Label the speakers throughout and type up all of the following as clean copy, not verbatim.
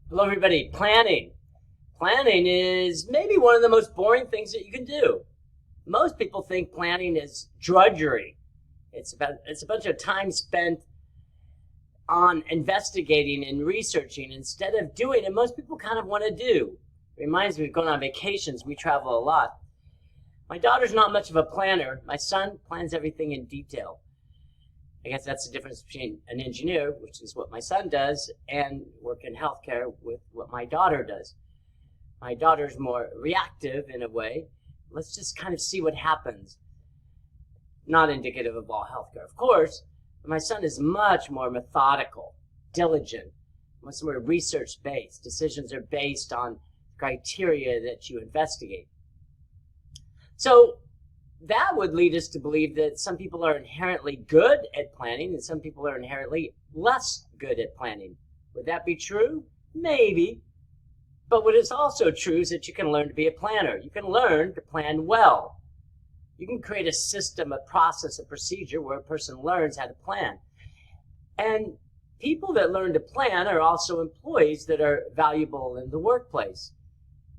Speaker 1: Hello, everybody. Planning. Planning is maybe one of the most boring things that you can do. Most people think planning is drudgery. It's a bunch of time spent on investigating and researching instead of doing it. Most people kind of want to do. It reminds me of going on vacations. We travel a lot. My daughter's not much of a planner. My son plans everything in detail. I guess that's the difference between an engineer, which is what my son does, and work in healthcare with what my daughter does. My daughter's more reactive in a way. Let's just kind of see what happens. Not indicative of all healthcare, of course, but my son is much more methodical, diligent, much more research-based. Decisions are based on criteria that you investigate. So that would lead us to believe that some people are inherently good at planning and some people are inherently less good at planning. Would that be true? Maybe. But what is also true is that you can learn to be a planner. You can learn to plan well. You can create a system, a process, a procedure where a person learns how to plan. And people that learn to plan are also employees that are valuable in the workplace.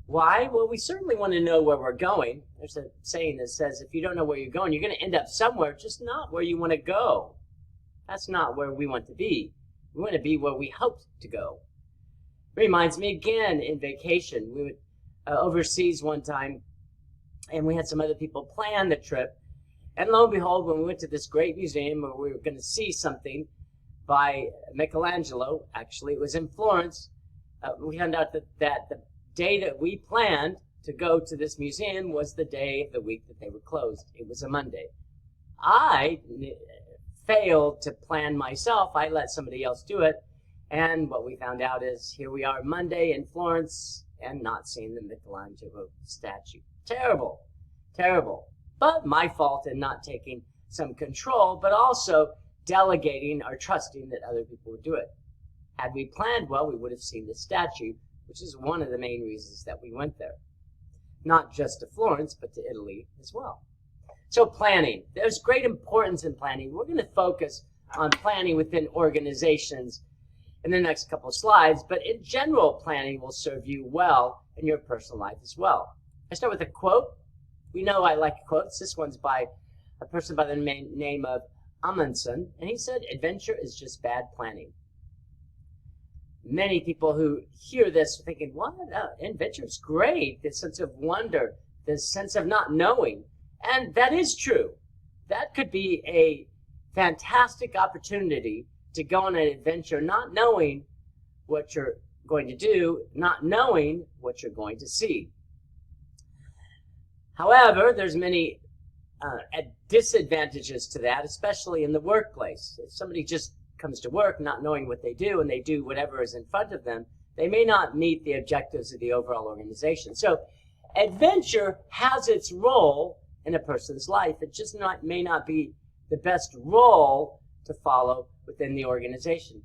Speaker 1: Why? Well, we certainly want to know where we're going. There's a saying that says if you don't know where you're going, you're going to end up somewhere, just not where you want to go. That's not where we want to be. We want to be where we hoped to go. It reminds me again in vacation. We went overseas one time, and we had some other people plan the trip. And lo and behold, when we went to this great museum where we were going to see something by Michelangelo, actually, it was in Florence, we found out that the day that we planned to go to this museum was the day of the week that they were closed. It was a Monday. I failed to plan myself. I let somebody else do it. And what we found out is here we are Monday in Florence and not seeing the Michelangelo statue. Terrible, terrible. But my fault in not taking some control, but also delegating or trusting that other people would do it. Had we planned well, we would have seen the statue, which is one of the main reasons that we went there. Not just to Florence, but to Italy as well. So planning. There's great importance in planning. We're going to focus on planning within organizations in the next couple of slides, but in general, planning will serve you well in your personal life as well. I start with a quote. We know I like quotes. This one's by a person by the name of Amundsen, and he said, "Adventure is just bad planning." Many people who hear this are thinking, what? Adventure is great. The sense of wonder, the sense of not knowing. And that is true. That could be a fantastic opportunity to go on an adventure not knowing what you're going to do, not knowing what you're going to see. However, there's many disadvantages to that, especially in the workplace. If somebody just comes to work not knowing what they do and they do whatever is in front of them, they may not meet the objectives of the overall organization. So adventure has its role in a person's life. It just may not be the best role to follow within the organization.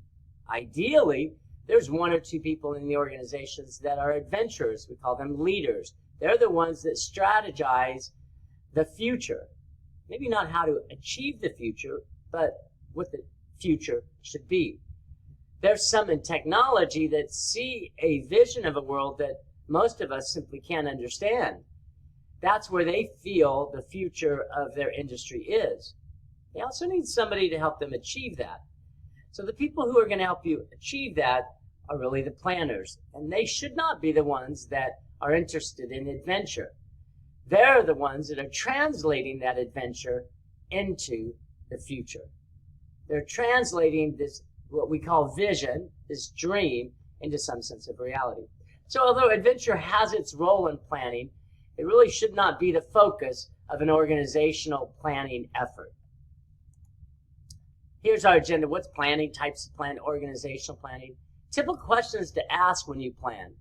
Speaker 1: Ideally, there's one or two people in the organizations that are adventurers. We call them leaders. They're the ones that strategize the future. Maybe not how to achieve the future, but what the future should be. There's some in technology that see a vision of a world that most of us simply can't understand. That's where they feel the future of their industry is. They also need somebody to help them achieve that. So the people who are going to help you achieve that are really the planners, and they should not be the ones that are interested in adventure. They're the ones that are translating that adventure into the future. They're translating this, what we call vision, this dream, into some sense of reality. So although adventure has its role in planning, it really should not be the focus of an organizational planning effort. Here's our agenda. What's planning? Types of plan, organizational planning. Typical questions to ask when you plan.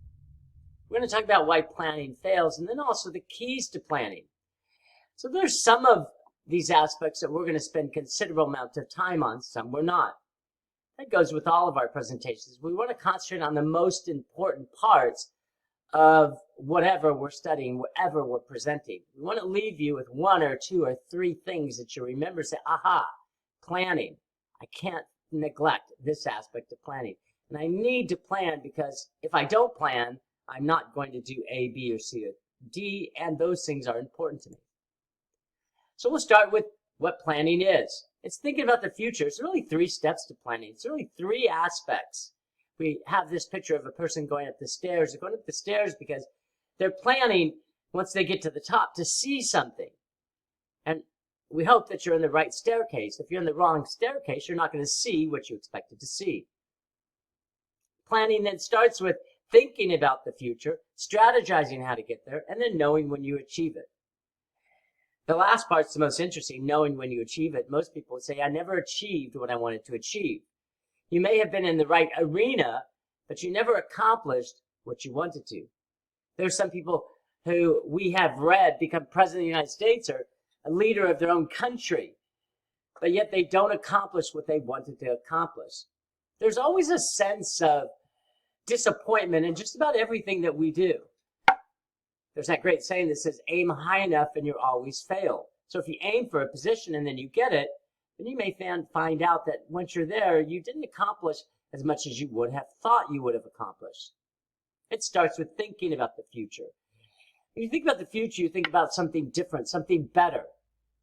Speaker 1: We're going to talk about why planning fails and then also the keys to planning. So there's some of these aspects that we're going to spend considerable amount of time on, some we're not. That goes with all of our presentations. We want to concentrate on the most important parts of whatever we're studying, whatever we're presenting. We want to leave you with one or two or three things that you remember. Say, aha, planning. I can't neglect this aspect of planning. And I need to plan because if I don't plan, I'm not going to do A, B, or C, or D, and those things are important to me. So we'll start with what planning is. It's thinking about the future. It's really 3 steps to planning. It's really 3 aspects. We have this picture of a person going up the stairs. They're going up the stairs because they're planning, once they get to the top, to see something. And we hope that you're in the right staircase. If you're in the wrong staircase, you're not going to see what you expected to see. Planning then starts with thinking about the future, strategizing how to get there, and then knowing when you achieve it. The last part's the most interesting, knowing when you achieve it. Most people would say, I never achieved what I wanted to achieve. You may have been in the right arena, but you never accomplished what you wanted to. There's some people who we have read become president of the United States or a leader of their own country, but yet they don't accomplish what they wanted to accomplish. There's always a sense of disappointment in just about everything that we do. There's that great saying that says, aim high enough and you'll always fail. So if you aim for a position and then you get it, then you may find out that once you're there, you didn't accomplish as much as you would have thought you would have accomplished. It starts with thinking about the future. When you think about the future, you think about something different, something better,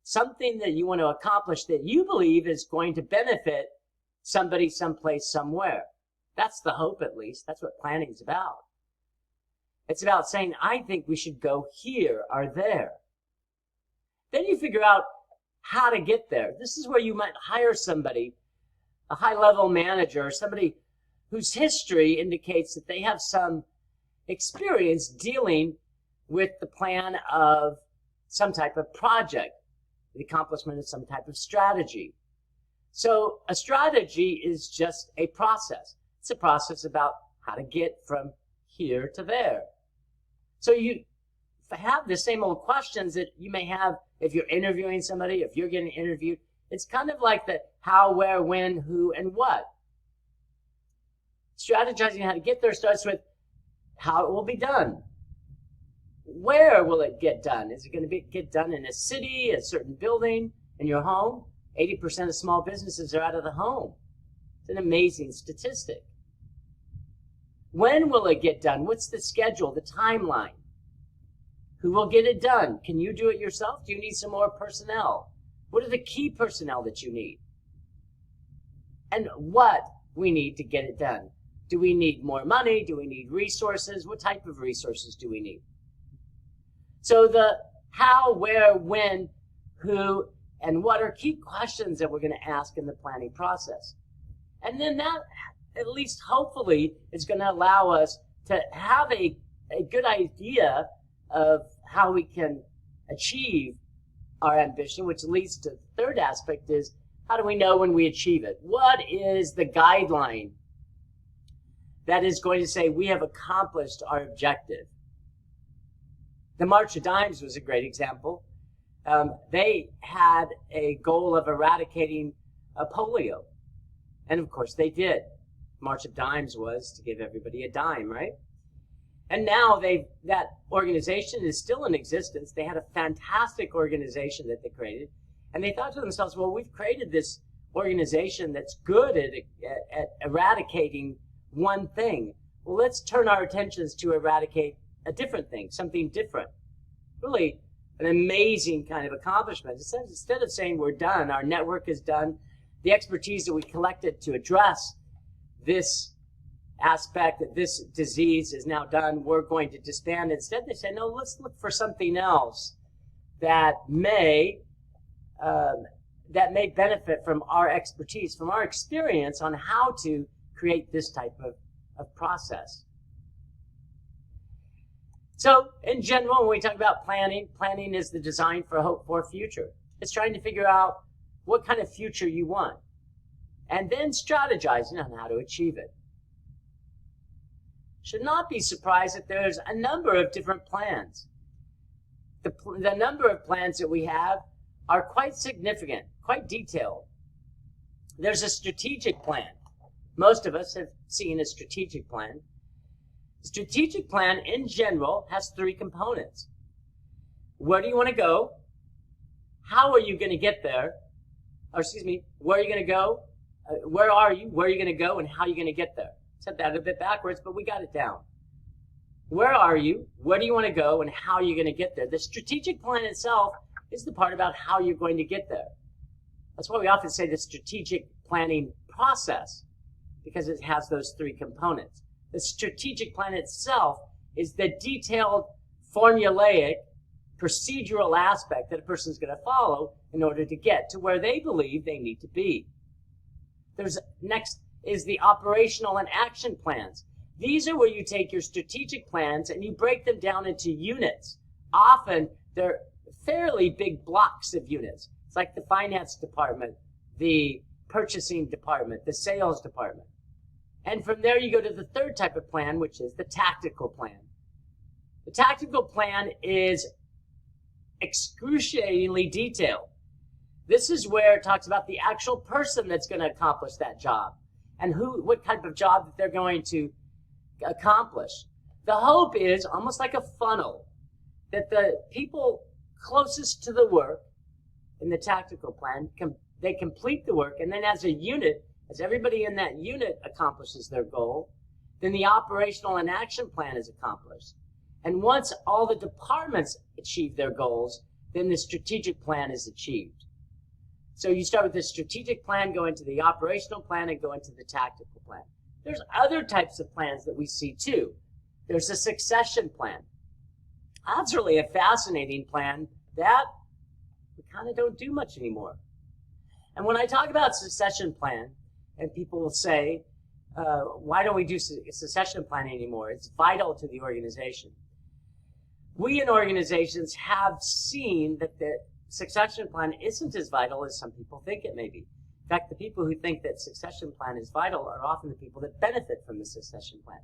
Speaker 1: something that you want to accomplish that you believe is going to benefit somebody, someplace, somewhere. That's the hope, at least. That's what planning is about. It's about saying, I think we should go here or there. Then you figure out how to get there. This is where you might hire somebody, a high-level manager, or somebody whose history indicates that they have some experience dealing with the plan of some type of project, the accomplishment of some type of strategy. So a strategy is just a process. It's a process about how to get from here to there. So you have the same old questions that you may have if you're interviewing somebody, if you're getting interviewed. It's kind of like the how, where, when, who, and what. Strategizing how to get there starts with how it will be done. Where will it get done? Is it going to get done in a city, a certain building, in your home? 80% of small businesses are out of the home. It's an amazing statistic. When will it get done? What's the schedule, the timeline? Who will get it done? Can you do it yourself? Do you need some more personnel? What are the key personnel that you need? And what we need to get it done. Do we need more money? Do we need resources? What type of resources do we need? So the how, where, when, who, and what are key questions that we're going to ask in the planning process. And then that, at least hopefully, is going to allow us to have a good idea of how we can achieve our ambition, which leads to the third aspect is, how do we know when we achieve it? What is the guideline that is going to say we have accomplished our objective? The March of Dimes was a great example. They had a goal of eradicating polio. And of course they did. March of Dimes was to give everybody a dime, right? And now that organization is still in existence. They had a fantastic organization that they created. And they thought to themselves, well, we've created this organization that's good at eradicating one thing. Well, let's turn our attentions to eradicate a different thing, something different. Really an amazing kind of accomplishment. Instead of saying we're done, our network is done, the expertise that we collected to address this aspect, that this disease is now done, we're going to disband. Instead, they say, no, let's look for something else that may benefit from our expertise, from our experience on how to create this type of process. So, in general, when we talk about planning, planning is the design for a hoped-for future. It's trying to figure out what kind of future you want, and then strategizing on how to achieve it. Should not be surprised that there's a number of different plans. The number of plans that we have are quite significant, quite detailed. There's a strategic plan. Most of us have seen a strategic plan. The strategic plan, in general, has 3 components. Where do you want to go? How are you going to get there? Or, excuse me, where are you going to go? Where are you? Where are you going to go? And how are you going to get there? Said that a bit backwards, but we got it down. Where are you? Where do you want to go? And how are you going to get there? The strategic plan itself is the part about how you're going to get there. That's why we often say the strategic planning process, because it has those three components. The strategic plan itself is the detailed, formulaic, procedural aspect that a person is going to follow in order to get to where they believe they need to be. Next is the operational and action plans. These are where you take your strategic plans and you break them down into units. Often they're fairly big blocks of units. It's like the finance department, the purchasing department, the sales department. And from there you go to the third type of plan, which is the tactical plan. The tactical plan is excruciatingly detailed. This is where it talks about the actual person that's going to accomplish that job and what type of job that they're going to accomplish. The hope is almost like a funnel, that the people closest to the work in the tactical plan, they complete the work, and then as a unit, as everybody in that unit accomplishes their goal, then the operational and action plan is accomplished. And once all the departments achieve their goals, then the strategic plan is achieved. So you start with the strategic plan, go into the operational plan, and go into the tactical plan. There's other types of plans that we see too. There's a succession plan. That's really a fascinating plan that we kind of don't do much anymore. And when I talk about succession plan, and people will say, why don't we do succession planning anymore? It's vital to the organization. We in organizations have seen that the succession plan isn't as vital as some people think it may be. In fact, the people who think that succession plan is vital are often the people that benefit from the succession plan.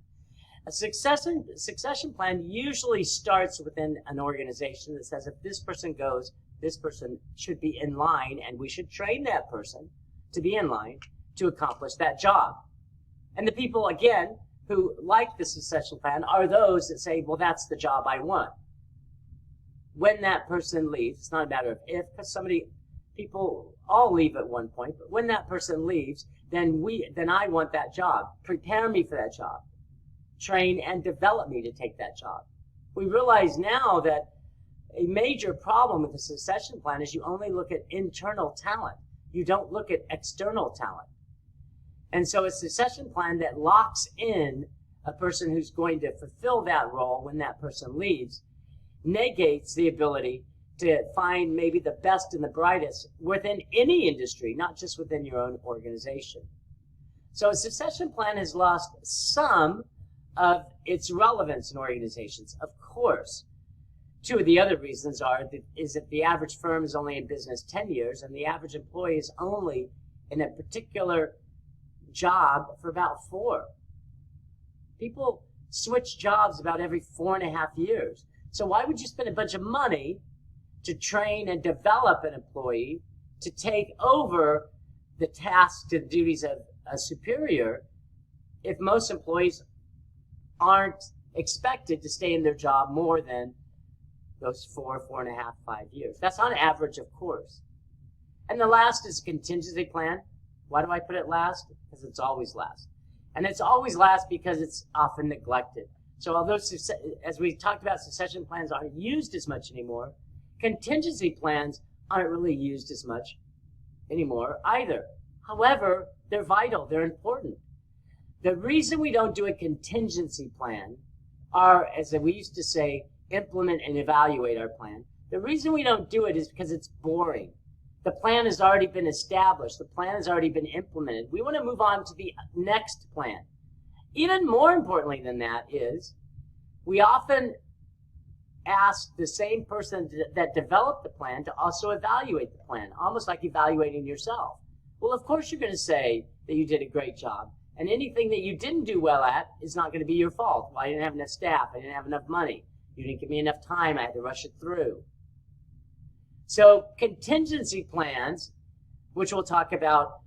Speaker 1: A succession plan usually starts within an organization that says if this person goes, this person should be in line, and we should train that person to be in line to accomplish that job. And the people, again, who like the succession plan are those that say, well, that's the job I want. When that person leaves, it's not a matter of if, because people all leave at one point, but when that person leaves, then I want that job. Prepare me for that job. Train and develop me to take that job. We realize now that a major problem with the succession plan is you only look at internal talent. You don't look at external talent. And so a succession plan that locks in a person who's going to fulfill that role when that person leaves negates the ability to find maybe the best and the brightest within any industry, not just within your own organization. So a succession plan has lost some of its relevance in organizations, of course. Two of the other reasons is that the average firm is only in business 10 years, and the average employee is only in a particular job for about 4. People switch jobs about every 4.5 years. So why would you spend a bunch of money to train and develop an employee to take over the tasks and duties of a superior if most employees aren't expected to stay in their job more than those 4.5, 5 years? That's on average, of course. And the last is a contingency plan. Why do I put it last? Because it's always last. And it's always last because it's often neglected. So although, as we talked about, succession plans aren't used as much anymore, contingency plans aren't really used as much anymore either. However, they're vital. They're important. The reason we don't do a contingency plan are, as we used to say, implement and evaluate our plan. The reason we don't do it is because it's boring. The plan has already been established. The plan has already been implemented. We want to move on to the next plan. Even more importantly than that is, we often ask the same person that developed the plan to also evaluate the plan, almost like evaluating yourself. Well, of course you're going to say that you did a great job. And anything that you didn't do well at is not going to be your fault. Well, I didn't have enough staff. I didn't have enough money. You didn't give me enough time. I had to rush it through. So contingency plans, which we'll talk about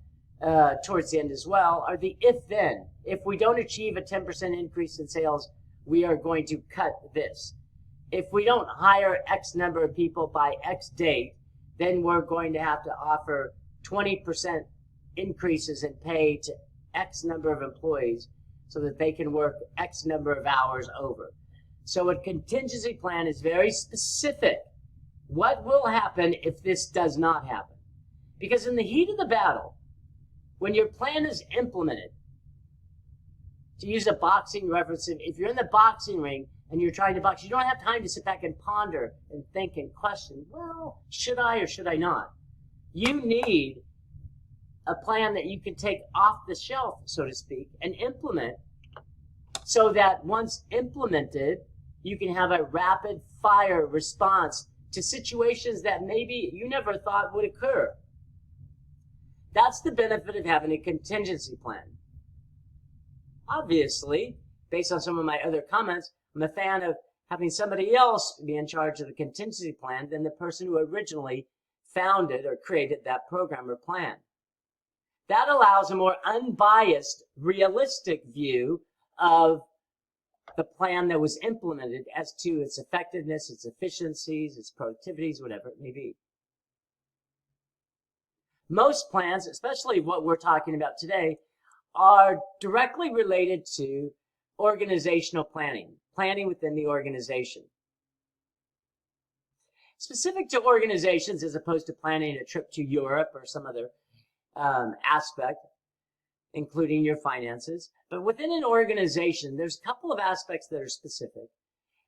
Speaker 1: towards the end as well, are the if-then. If we don't achieve a 10% increase in sales, we are going to cut this. If we don't hire X number of people by X date, then we're going to have to offer 20% increases in pay to X number of employees so that they can work X number of hours over. So a contingency plan is very specific. What will happen if this does not happen? Because in the heat of the battle, when your plan is implemented, to use a boxing reference, if you're in the boxing ring and you're trying to box, you don't have time to sit back and ponder and think and question, well, should I or should I not? You need a plan that you can take off the shelf, so to speak, and implement so that once implemented, you can have a rapid fire response to situations that maybe you never thought would occur. That's the benefit of having a contingency plan. Obviously, based on some of my other comments, I'm a fan of having somebody else be in charge of the contingency plan than the person who originally founded or created that program or plan. That allows a more unbiased, realistic view of the plan that was implemented as to its effectiveness, its efficiencies, its productivities, whatever it may be. Most plans, especially what we're talking about today, are directly related to organizational planning, planning within the organization. Specific to organizations as opposed to planning a trip to Europe or some other aspect, including your finances. But within an organization, there's a couple of aspects that are specific.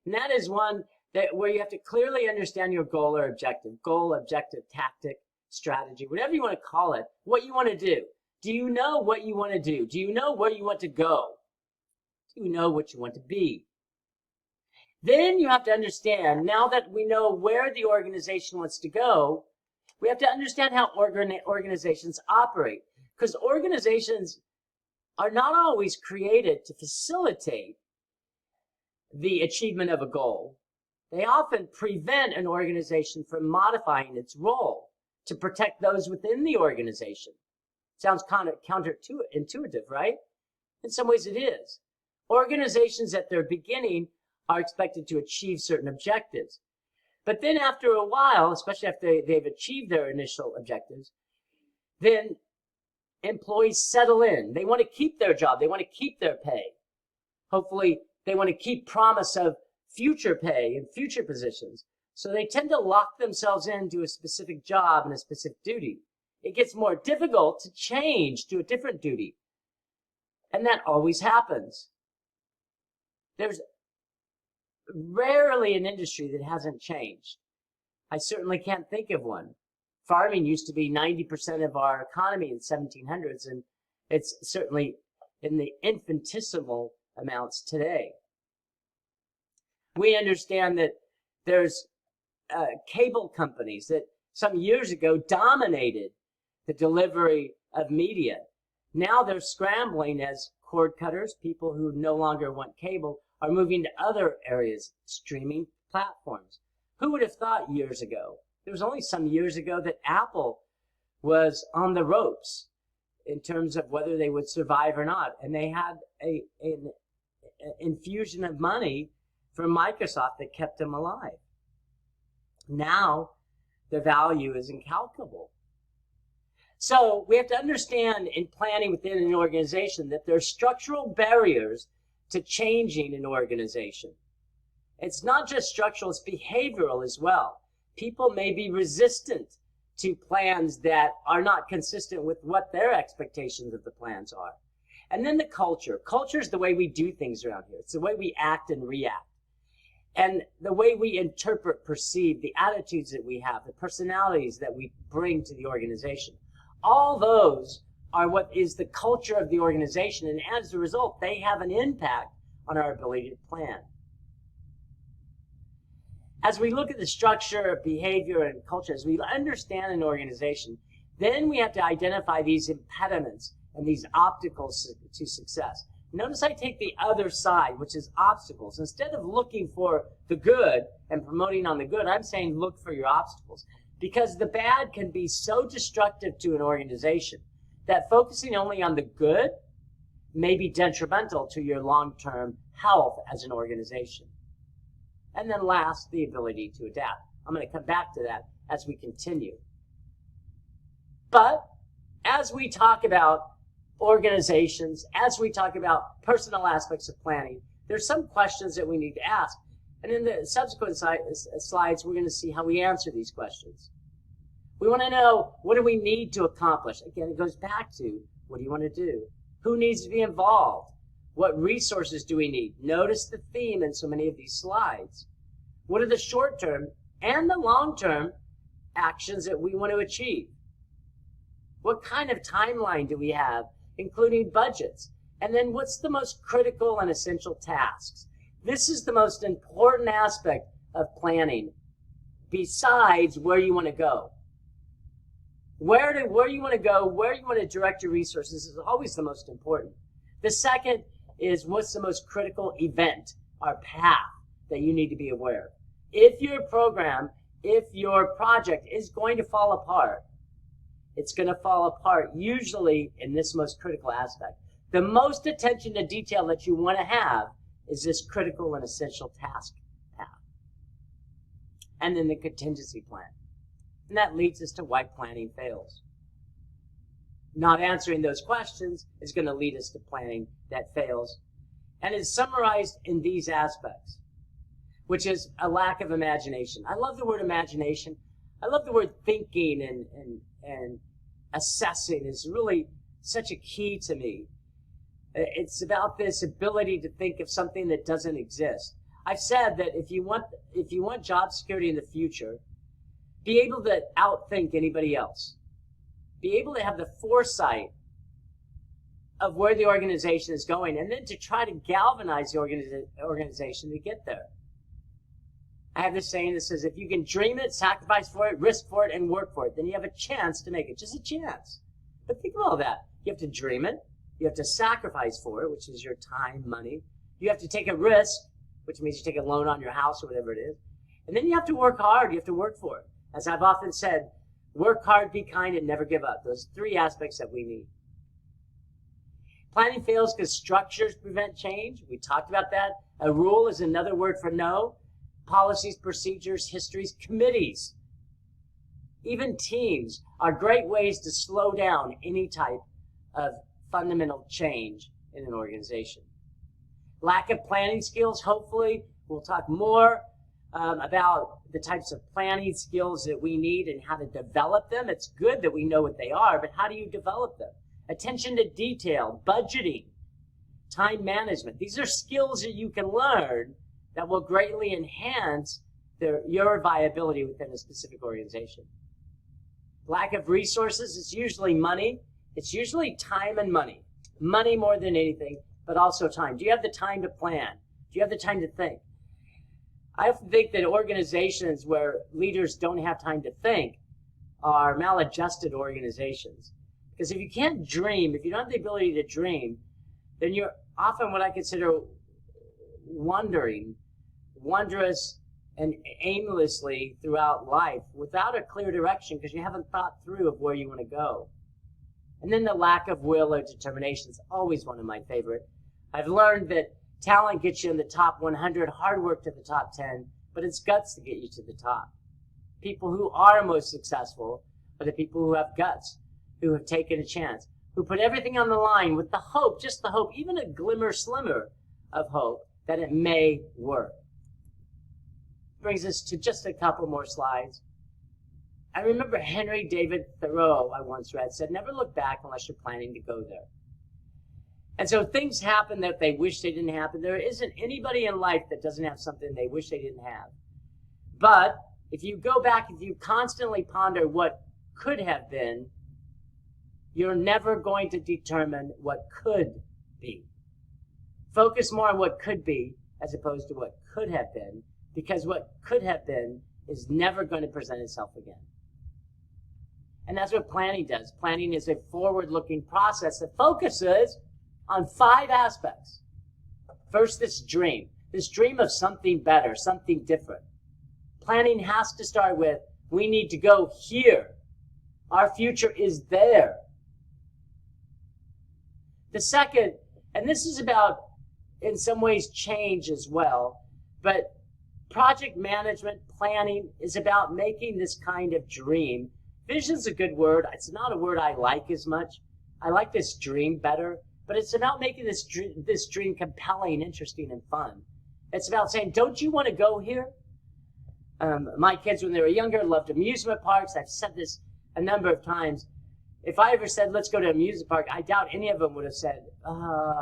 Speaker 1: And that is one that where you have to clearly understand your goal or objective. Goal, objective, tactic, strategy, whatever you want to call it, what you want to do. Do you know what you want to do? Do you know where you want to go? Do you know what you want to be? Then you have to understand, now that we know where the organization wants to go, we have to understand how organizations operate. Because organizations are not always created to facilitate the achievement of a goal. They often prevent an organization from modifying its role to protect those within the organization. Sounds kind of counterintuitive, right? In some ways it is. Organizations at their beginning are expected to achieve certain objectives. But then after a while, especially after they've achieved their initial objectives, then employees settle in. They want to keep their job. They want to keep their pay. Hopefully, they want to keep promise of future pay and future positions. So they tend to lock themselves into a specific job and a specific duty. It gets more difficult to change to a different duty. And that always happens. There's rarely an industry that hasn't changed. I certainly can't think of one. Farming used to be 90% of our economy in the 1700s, and it's certainly in the infinitesimal amounts today. We understand that there's cable companies that some years ago dominated the delivery of media. Now they're scrambling as cord cutters, people who no longer want cable, are moving to other areas, streaming platforms. Who would have thought years ago? There was only some years ago that Apple was on the ropes in terms of whether they would survive or not. And they had an infusion of money from Microsoft that kept them alive. Now, the value is incalculable. So we have to understand in planning within an organization that there are structural barriers to changing an organization. It's not just structural, it's behavioral as well. People may be resistant to plans that are not consistent with what their expectations of the plans are. And then the culture. Culture is the way we do things around here. It's the way we act and react. And the way we interpret, perceive, the attitudes that we have, the personalities that we bring to the organization. All those are what is the culture of the organization, and as a result, they have an impact on our ability to plan. As we look at the structure of behavior and culture, as we understand an organization, then we have to identify these impediments and these obstacles to success. Notice I take the other side, which is obstacles. Instead of looking for the good and promoting on the good, I'm saying look for your obstacles. Because the bad can be so destructive to an organization that focusing only on the good may be detrimental to your long-term health as an organization. And then last, the ability to adapt. I'm going to come back to that as we continue. But as we talk about organizations, as we talk about personal aspects of planning, there's some questions that we need to ask. And in the subsequent slides, we're going to see how we answer these questions. We want to know, what do we need to accomplish? Again, it goes back to, what do you want to do? Who needs to be involved? What resources do we need? Notice the theme in so many of these slides. What are the short-term and the long-term actions that we want to achieve? What kind of timeline do we have, including budgets? And then what's the most critical and essential tasks? This is the most important aspect of planning, besides where you want to go. Where you want to go, where you want to direct your resources is always the most important. The second is, what's the most critical event or path that you need to be aware of? If your program, if your project is going to fall apart, it's going to fall apart usually in this most critical aspect. The most attention to detail that you want to have is this critical and essential task path. And then the contingency plan. And that leads us to why planning fails. Not answering those questions is going to lead us to planning that fails. And it's summarized in these aspects, which is a lack of imagination. I love the word imagination. I love the word thinking and assessing is really such a key to me. It's about this ability to think of something that doesn't exist. I've said that if you want job security in the future, be able to outthink anybody else. Be able to have the foresight of where the organization is going, and then to try to galvanize the organization to get there. I have this saying that says, if you can dream it, sacrifice for it, risk for it, and work for it, then you have a chance to make it. Just a chance. But think of all that. You have to dream it. You have to sacrifice for it, which is your time, money. You have to take a risk, which means you take a loan on your house or whatever it is. And then you have to work hard. You have to work for it. As I've often said, work hard, be kind, and never give up. Those three aspects that we need. Planning fails because structures prevent change. We talked about that. A rule is another word for no. Policies, procedures, histories, committees, even teams are great ways to slow down any type of fundamental change in an organization. Lack of planning skills, hopefully, we'll talk more about the types of planning skills that we need and how to develop them. It's good that we know what they are, but how do you develop them? Attention to detail, budgeting, time management. These are skills that you can learn that will greatly enhance your viability within a specific organization. Lack of resources is usually money. It's usually time and money. Money more than anything, but also time. Do you have the time to plan? Do you have the time to think? I often think that organizations where leaders don't have time to think are maladjusted organizations. Because if you can't dream, if you don't have the ability to dream, then you're often what I consider wondrous and aimlessly throughout life without a clear direction because you haven't thought through of where you want to go. And then the lack of will or determination is always one of my favorite. I've learned that talent gets you in the top 100, hard work to the top 10, but it's guts to get you to the top. People who are most successful are the people who have guts, who have taken a chance, who put everything on the line with the hope, just the hope, even a slimmer of hope, that it may work. Brings us to just a couple more slides. I remember Henry David Thoreau, I once read, said, never look back unless you're planning to go there. And so things happen that they wish they didn't happen. There isn't anybody in life that doesn't have something they wish they didn't have. But if you go back, if you constantly ponder what could have been, you're never going to determine what could be. Focus more on what could be as opposed to what could have been, because what could have been is never going to present itself again. And that's what planning does. Planning is a forward-looking process that focuses on 5 aspects. First, this dream of something better, something different. Planning has to start with, we need to go here. Our future is there. The second, and this is about, in some ways, change as well, but project management, planning, is about making this kind of dream. Vision's a good word. It's not a word I like as much. I like this dream better, but it's about making this dream compelling, interesting, and fun. It's about saying, don't you want to go here? My kids, when they were younger, loved amusement parks. I've said this a number of times. If I ever said, let's go to an amusement park, I doubt any of them would have said,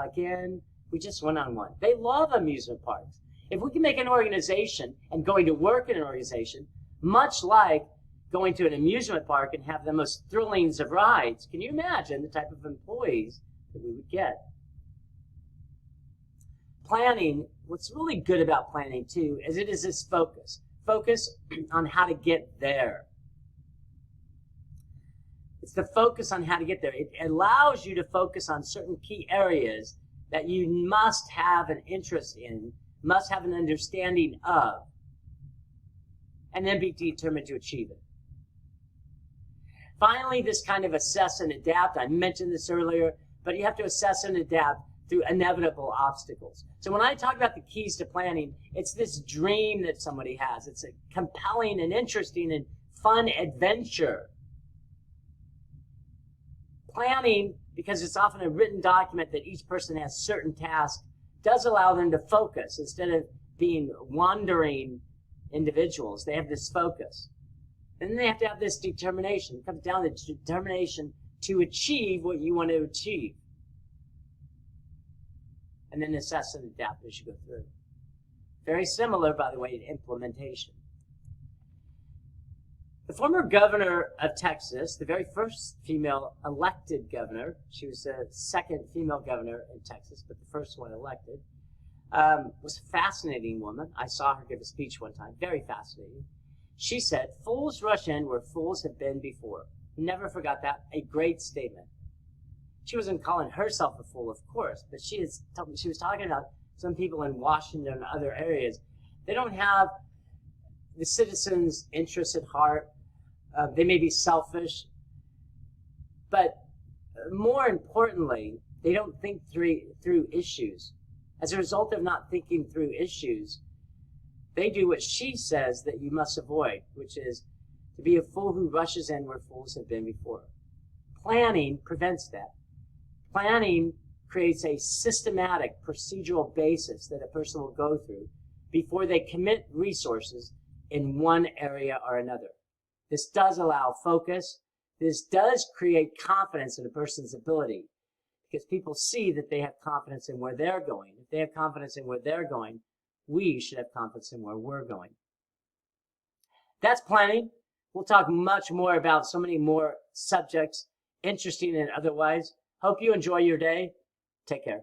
Speaker 1: again, we just went on one. They love amusement parks. If we can make an organization and going to work in an organization, much like going to an amusement park and have the most thrillings of rides, can you imagine the type of employees that we would get? Planning, what's really good about planning too, is it is this focus. Focus on how to get there. It's the focus on how to get there. It allows you to focus on certain key areas that you must have an interest in, must have an understanding of, and then be determined to achieve it. Finally, this kind of assess and adapt. I mentioned this earlier, but you have to assess and adapt through inevitable obstacles. So when I talk about the keys to planning, it's this dream that somebody has. It's a compelling and interesting and fun adventure. Planning, because it's often a written document that each person has certain tasks, does allow them to focus instead of being wandering individuals. They have this focus. And then they have to have this determination. It comes down to determination to achieve what you want to achieve. And then assess and adapt as you go through. Very similar, by the way, to implementation. The former governor of Texas, the very first female elected governor, she was the second female governor in Texas, but the first one elected, was a fascinating woman. I saw her give a speech one time, very fascinating. She said, "Fools rush in where fools have been before." Never forgot that. A great statement. She wasn't calling herself a fool, of course, but she was talking about some people in Washington and other areas. They don't have the citizens' interests at heart. They may be selfish, but more importantly, they don't think through issues. As a result of not thinking through issues, they do what she says that you must avoid, which is to be a fool who rushes in where fools have been before. Planning prevents that. Planning creates a systematic procedural basis that a person will go through before they commit resources in one area or another. This does allow focus. This does create confidence in a person's ability because people see that they have confidence in where they're going. If they have confidence in where they're going, we should have confidence in where we're going. That's planning. We'll talk much more about so many more subjects, interesting and otherwise. Hope you enjoy your day. Take care.